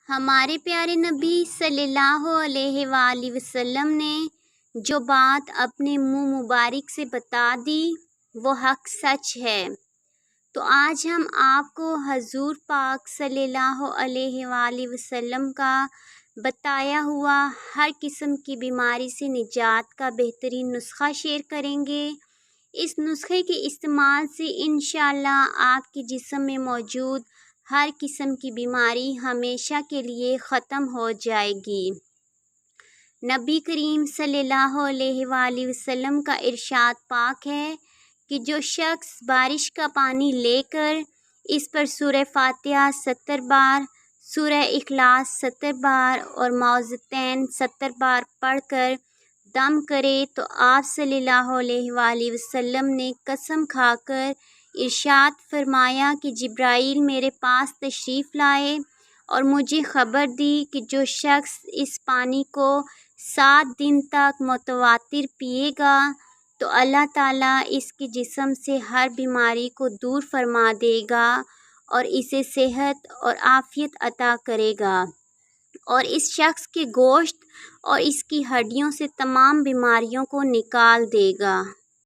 ہمارے پیارے نبی صلی اللہ علیہ وآلہ وسلم نے جو بات اپنے منہ مبارک سے بتا دی وہ حق سچ ہے۔ تو آج ہم آپ کو حضور پاک صلی اللہ علیہ وآلہ وسلم کا بتایا ہوا ہر قسم کی بیماری سے نجات کا بہترین نسخہ شیئر کریں گے۔ اس نسخے کے استعمال سے انشاءاللہ آپ کے جسم میں موجود ہر قسم کی بیماری ہمیشہ کے لیے ختم ہو جائے گی۔ نبی کریم صلی اللہ علیہ وآلہ وسلم کا ارشاد پاک ہے کہ جو شخص بارش کا پانی لے کر اس پر سورہ فاتحہ 70 بار، سورہ اخلاص 70 بار اور معوذتین 70 بار پڑھ کر دم کرے تو آپ صلی اللہ علیہ وآلہ وسلم نے قسم کھا کر ارشاد فرمایا کہ جبرائیل میرے پاس تشریف لائے اور مجھے خبر دی کہ جو شخص اس پانی کو 7 دن تک متواتر پیے گا تو اللہ تعالیٰ اس کے جسم سے ہر بیماری کو دور فرما دے گا اور اسے صحت اور عافیت عطا کرے گا، اور اس شخص کے گوشت اور اس کی ہڈیوں سے تمام بیماریوں کو نکال دے گا۔